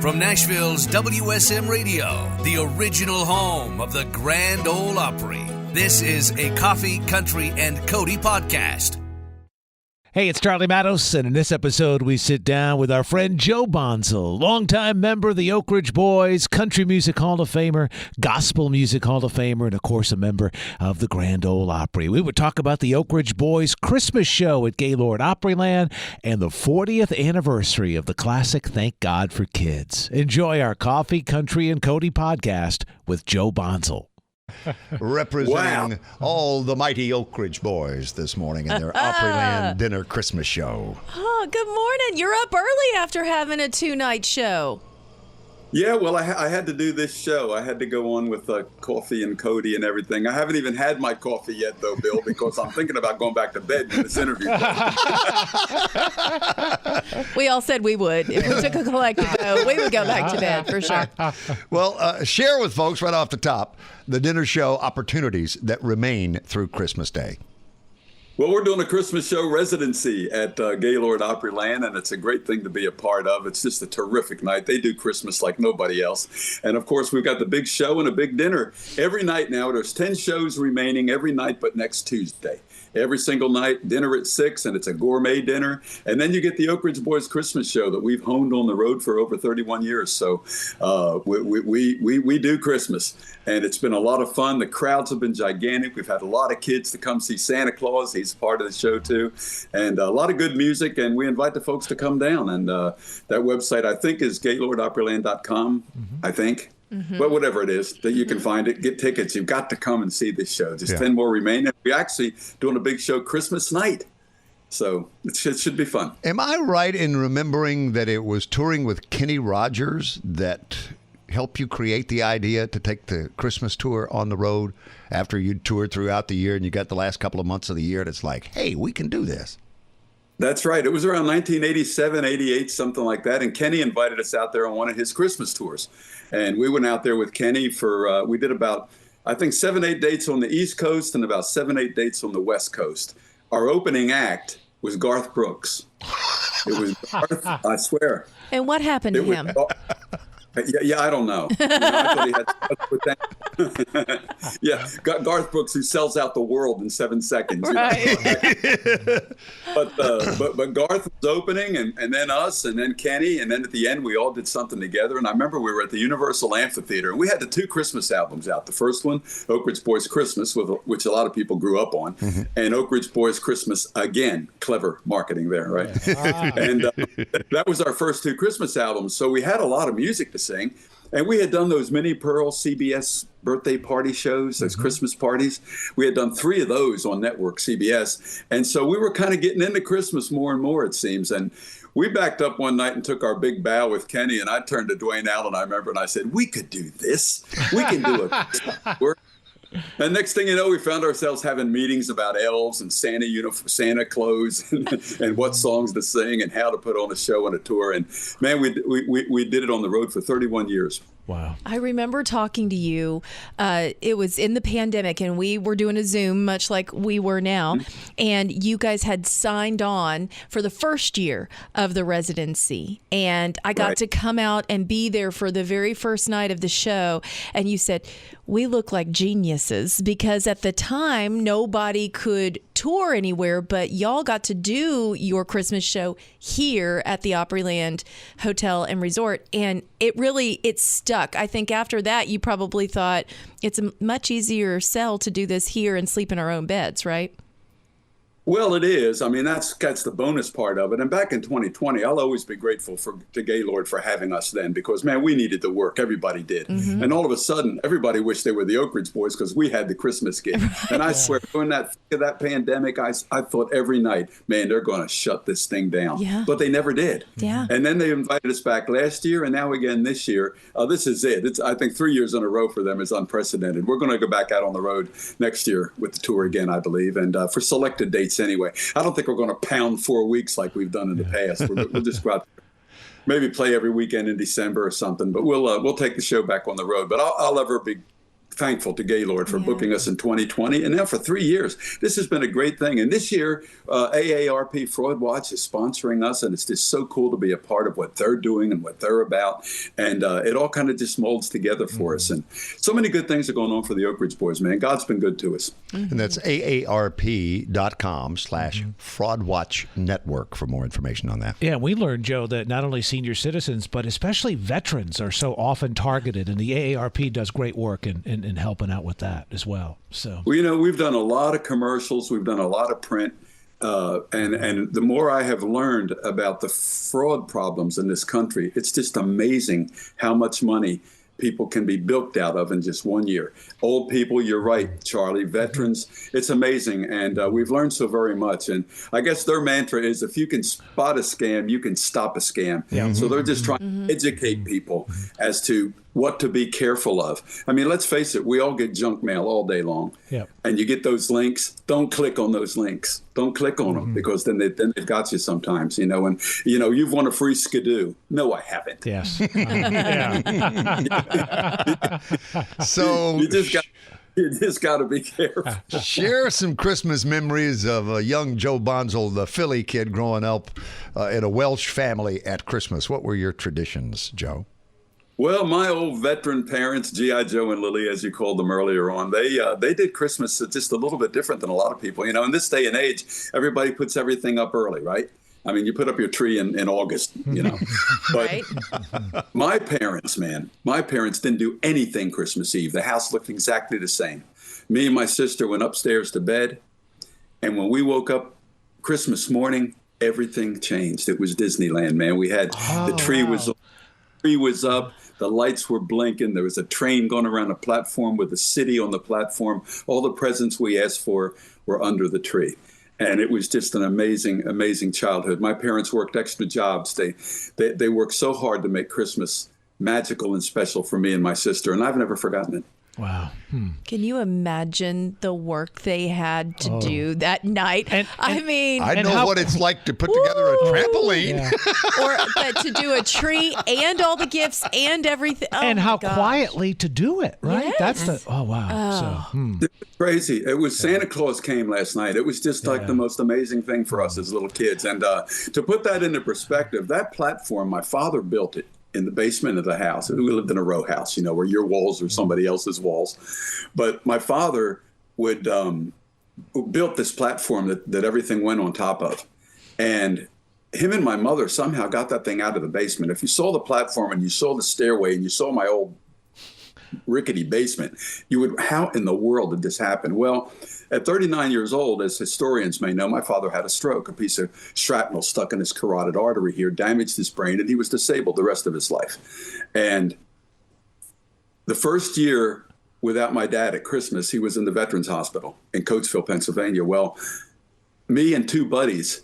From Nashville's WSM Radio, the original home of the Grand Ole Opry, this is a Coffee, Country, and Cody podcast. Hey, it's Charlie Matos, and in this episode, we sit down with our friend Joe Bonsall, longtime member of the Oak Ridge Boys, Country Music Hall of Famer, Gospel Music Hall of Famer, and, of course, a member of the Grand Ole Opry. We would talk about the Oak Ridge Boys Christmas show at Gaylord Opryland and the 40th anniversary of the classic Thank God for Kids. Enjoy our Coffee, Country, and Cody podcast with Joe Bonsall. Representing all the mighty Oak Ridge Boys this morning in their Opryland dinner Christmas show. Oh, good morning. You're up early after having a two-night show. Yeah, well, I had to do this show. I had to go on with coffee and Cody and everything. I haven't even had my coffee yet, though, Bill, because I'm thinking about going back to bed when this interview. We all said we would. If we took a collective vote, we would go back to bed for sure. Well, share with folks right off the top the dinner show opportunities that remain through Christmas Day. Well, we're doing a Christmas show residency at Gaylord Opryland, and it's a great thing to be a part of. It's just a terrific night. They do Christmas like nobody else. And, of course, we've got the big show and a big dinner. Every night now, there's 10 shows remaining every night but next Tuesday. Every single night, dinner at 6, and it's a gourmet dinner. And then you get the Oak Ridge Boys Christmas show that we've honed on the road for over 31 years. So we do Christmas, and it's been a lot of fun. The crowds have been gigantic. We've had a lot of kids to come see Santa Claus. He's part of the show, too. And a lot of good music, and we invite the folks to come down. And that website, I think, is gaylordopryland.com, I think. Mm-hmm. But whatever it is, that you can find it, get tickets. You've got to come and see this show. Just 10 more remain. And we're actually doing a big show Christmas night. So it should be fun. Am I right in remembering that it was touring with Kenny Rogers that helped you create the idea to take the Christmas tour on the road after you'd toured throughout the year and you got the last couple of months of the year and it's like, hey, we can do this? That's right. It was around 1987, 88, something like that. And Kenny invited us out there on one of his Christmas tours. And we went out there with Kenny for, we did about, I think, 7-8 dates on the East Coast and about 7-8 dates on the West Coast. Our opening act was Garth Brooks. It was Garth, I swear. And what happened to him? Yeah, I don't know. I thought he had to with that. Yeah, Garth Brooks, who sells out the world in 7 seconds. Right. But Garth was opening, and then us, and then Kenny, and then at the end we all did something together. And I remember we were at the Universal Amphitheater, and we had the 2 Christmas albums out. The first one, Oak Ridge Boys Christmas, which a lot of people grew up on, and Oak Ridge Boys Christmas Again. Clever marketing there, right? Yeah. And that was our first 2 Christmas albums. So we had a lot of music to sing. And we had done those Minnie Pearl CBS birthday party shows, those Christmas parties. We had done 3 of those on network CBS. And so we were kind of getting into Christmas more and more, it seems. And we backed up one night and took our big bow with Kenny. And I turned to Dwayne Allen, I remember, and I said, we could do this. We can do it. And next thing you know, we found ourselves having meetings about elves and Santa clothes and what songs to sing and how to put on a show and a tour. And man, we did it on the road for 31 years. Wow. I remember talking to you. It was in the pandemic, and we were doing a Zoom, much like we were now. And you guys had signed on for the first year of the residency. And I got to come out and be there for the very first night of the show. And you said, we look like geniuses, because at the time, nobody could tour anywhere, but y'all got to do your Christmas show here at the Opryland Hotel and Resort. And it stuck. I think after that, you probably thought it's a much easier sell to do this here and sleep in our own beds, right? Well, it is. I mean, that's the bonus part of it. And back in 2020, I'll always be grateful to Gaylord for having us then, because, man, we needed the work. Everybody did. Mm-hmm. And all of a sudden, everybody wished they were the Oak Ridge Boys because we had the Christmas gift. Right. And I swear, during that pandemic, I thought every night, man, they're going to shut this thing down. Yeah. But they never did. Yeah. And then they invited us back last year, and now again this year. This is it. I think 3 years in a row for them is unprecedented. We're going to go back out on the road next year with the tour again, I believe, and for selected dates anyway. I don't think we're going to pound 4 weeks like we've done in the past. We'll just go out there, maybe play every weekend in December or something. But we'll take the show back on the road. But I'll ever be thankful to Gaylord for booking us in 2020 and now for 3 years. This has been a great thing. And this year, AARP Fraud Watch is sponsoring us, and it's just so cool to be a part of what they're doing and what they're about. And it all kind of just molds together for us. And so many good things are going on for the Oak Ridge Boys, man. God's been good to us. And that's AARP.com/FraudWatch Network for more information on that. Yeah, we learned, Joe, that not only senior citizens, but especially veterans are so often targeted, and the AARP does great work in helping out with that as well. So, well, we've done a lot of commercials, we've done a lot of print, and the more I have learned about the fraud problems in this country, it's just amazing how much money people can be bilked out of in just 1 year. Old people, you're right, Charlie. Veterans, it's amazing. And we've learned so very much. And I guess their mantra is if you can spot a scam, you can stop a scam. So they're just trying to educate people as to what to be careful of. I mean, let's face it, we all get junk mail all day long. And you get those links, don't click on those links. Don't click on them, because then they've got you sometimes, and you've won a free Skidoo. No, I haven't. Yes. So you just got to be careful. Share some Christmas memories of a young Joe Bonzel, the Philly kid growing up in a Welsh family at Christmas. What were your traditions, Joe? Well, my old veteran parents, G.I. Joe and Lily, as you called them earlier on, they did Christmas just a little bit different than a lot of people. In this day and age, everybody puts everything up early, right? I mean, you put up your tree in August, But Right. my parents didn't do anything Christmas Eve. The house looked exactly the same. Me and my sister went upstairs to bed, and when we woke up Christmas morning, everything changed. It was Disneyland, man. We had the tree was up. The lights were blinking. There was a train going around a platform with a city on the platform. All the presents we asked for were under the tree. And it was just an amazing, amazing childhood. My parents worked extra jobs. They worked so hard to make Christmas magical and special for me and my sister, and I've never forgotten it. Wow. Can you imagine the work they had to do that night? I know what it's like to put together a trampoline. Or to do a tree and all the gifts and everything. Oh, and how gosh. quietly to do it, right? Yes. That's the, wow. So, It was crazy. It was Santa Claus came last night. It was just like the most amazing thing for us as little kids. And to put that into perspective, that platform, my father built it in the basement of the house. We lived in a row house, where your walls are somebody else's walls. But my father built this platform that everything went on top of. And him and my mother somehow got that thing out of the basement. If you saw the platform and you saw the stairway and you saw my old rickety basement, you would, how in the world did this happen? Well, at 39 years old, as historians may know, my father had a stroke. A piece of shrapnel stuck in his carotid artery here, damaged his brain, and he was disabled the rest of his life. And the first year without my dad at Christmas, he was in the Veterans Hospital in Coatesville, Pennsylvania. Well, me and two buddies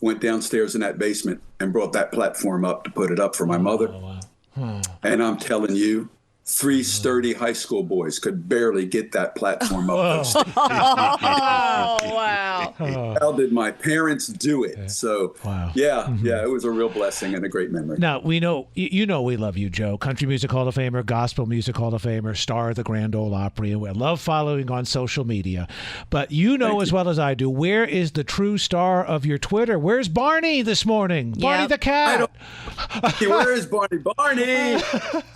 went downstairs in that basement and brought that platform up to put it up for my mother. And I'm telling you, 3 sturdy high school boys could barely get that platform up. Oh, wow. How did my parents do it? So, yeah, it was a real blessing and a great memory. Now, we know, we love you, Joe. Country Music Hall of Famer, Gospel Music Hall of Famer, star of the Grand Ole Opry. I love following on social media. But as well as I do, where is the true star of your Twitter? Where's Barney this morning? Barney the cat. Where is Barney? Barney!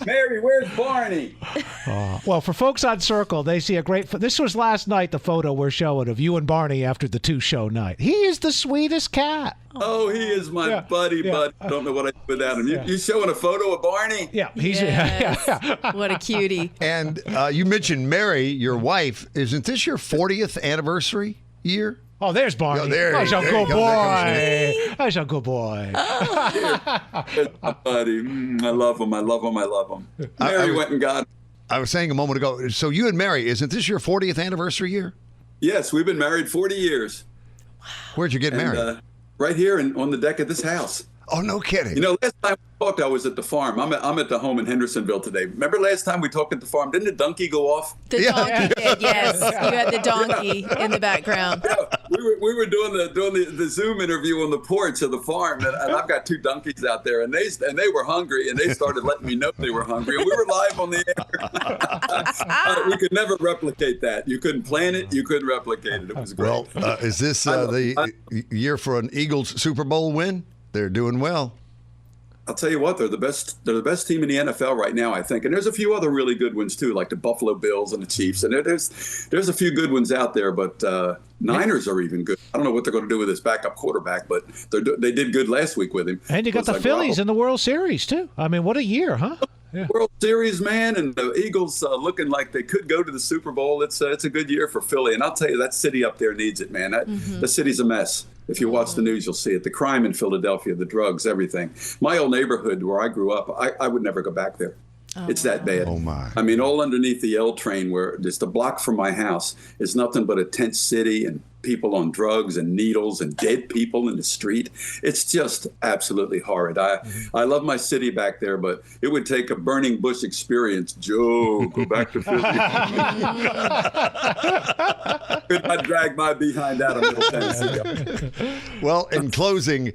Mary, where's Barney? Well, for folks on Circle, they see a great. This was last night. The photo we're showing of you and Barney after the 2-show night. He is the sweetest cat. Oh, he is my buddy. I don't know what I'd do without him. You showing a photo of Barney? Yeah, he's What a cutie. And you mentioned Mary, your wife. Isn't this your 40th anniversary year? Oh, there's Barney. That's a good boy. That's a good boy. Buddy, I love him. I love him. I love him. Mary went and got him. I was saying a moment ago, so you and Mary, isn't this your 40th anniversary year? Yes, we've been married 40 years. Where'd you get married? Right here on the deck of this house. Oh, no kidding. Last time we talked, I was at the farm. I'm at the home in Hendersonville today. Remember last time we talked at the farm? Didn't the donkey go off? The donkey did, yes. You had the donkey in the background. we were doing the Zoom interview on the porch of the farm, and I've got 2 donkeys out there, and they were hungry, and they started letting me know they were hungry, and we were live on the air. We could never replicate that. You couldn't plan it. You couldn't replicate it. It was great. Well, is this the year for an Eagles Super Bowl win? They're doing well. I'll tell you what, they're the best team in the NFL right now, I think. And there's a few other really good ones too, like the Buffalo Bills and the Chiefs. And there's a few good ones out there, but Niners are even good. I don't know what they're going to do with this backup quarterback, but they did good last week with him. And you got the Phillies in the World Series too. I mean, what a year, huh? Yeah. World Series, man, and the Eagles looking like they could go to the Super Bowl. It's a good year for Philly, and I'll tell you, that city up there needs it, man. The city's a mess. If you watch the news, you'll see it. The crime in Philadelphia, the drugs, everything. My old neighborhood where I grew up, I would never go back there. It's that bad. Oh, my. I mean, all underneath the L train, where just a block from my house is nothing but a tent city and people on drugs and needles and dead people in the street. It's just absolutely horrid. I love my city back there, but it would take a burning bush experience. Joe, go back to Philly. Could I drag my behind out of Middle Tennessee? Well, in closing,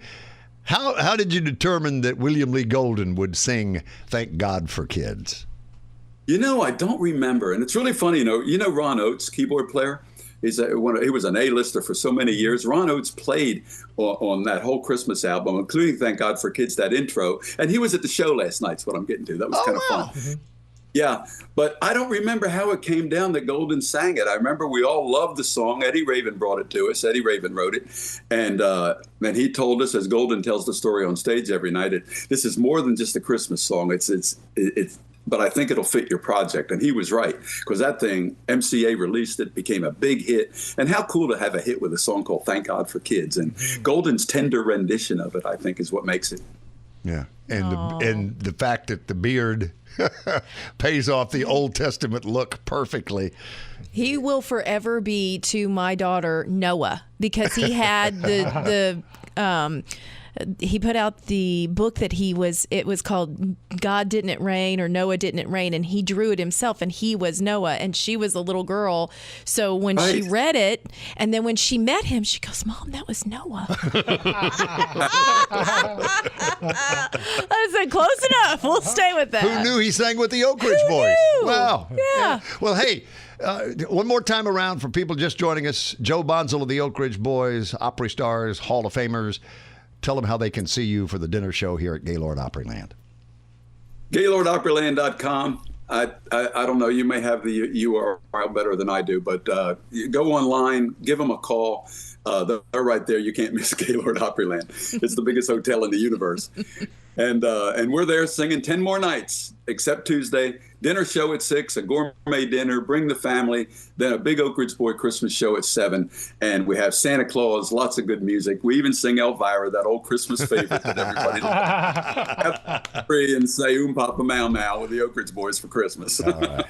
how did you determine that William Lee Golden would sing "Thank God for Kids"? You know, I don't remember, and it's really funny. You know Ron Oates, keyboard player. He was an A-lister for so many years. Ron Oates played on that whole Christmas album, including "Thank God for Kids," that intro, and he was at the show last night. That's what I'm getting to. That was kind of fun. Mm-hmm. Yeah, but I don't remember how it came down that Golden sang it. I remember we all loved the song. Eddie Raven brought it to us. Eddie Raven wrote it. And he told us, as Golden tells the story on stage every night, this is more than just a Christmas song. It's but I think it'll fit your project. And he was right, because that thing, MCA released it, became a big hit. And how cool to have a hit with a song called "Thank God for Kids." And Golden's tender rendition of it, I think, is what makes it. Yeah, and the fact that the beard pays off the Old Testament look perfectly. He will forever be to my daughter Noah, because he had the he put out the book that it was called God Didn't It Rain, or Noah Didn't It Rain, and he drew it himself, and he was Noah and she was a little girl. So when she read it, and then when she met him, she goes, "Mom, that was Noah." I said, close enough. We'll stay with that. Who knew he sang with the Oak Ridge Boys? Knew? Wow. Yeah. Well, hey, one more time around for people just joining us. Joe Bonzel of the Oak Ridge Boys, Opry stars, Hall of Famers. Tell them how they can see you for the dinner show here at Gaylord Opryland. GaylordOpryland.com. I don't know. You may have the URL better than I do, but go online, give them a call. They're right there. You can't miss Gaylord Opryland. It's the biggest hotel in the universe. And we're there singing 10 more nights, except Tuesday. Dinner show at 6, a gourmet dinner, bring the family, then a big Oak Ridge Boy Christmas show at 7. And we have Santa Claus, lots of good music. We even sing Elvira, that old Christmas favorite that everybody loves. And say Papa Mau Mau with the Oak Ridge Boys for Christmas. All right.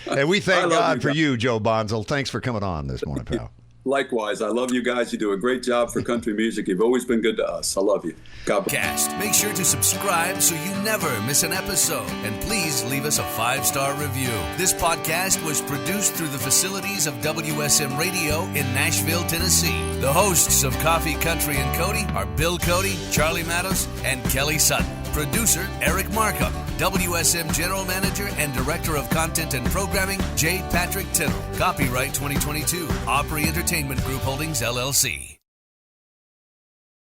And we thank God for you, Joe Bonzel. Thanks for coming on this morning, pal. Likewise, I love you guys. You do a great job for country music. You've always been good to us. I love you. God bless. Make sure to subscribe so you never miss an episode. And please leave us a 5-star review. This podcast was produced through the facilities of WSM Radio in Nashville, Tennessee. The hosts of Coffee, Country, and Cody are Bill Cody, Charlie Matos, and Kelly Sutton. Producer, Eric Markham. WSM General Manager and Director of Content and Programming, J. Patrick Tittle. Copyright 2022, Opry Entertainment Group Holdings, LLC.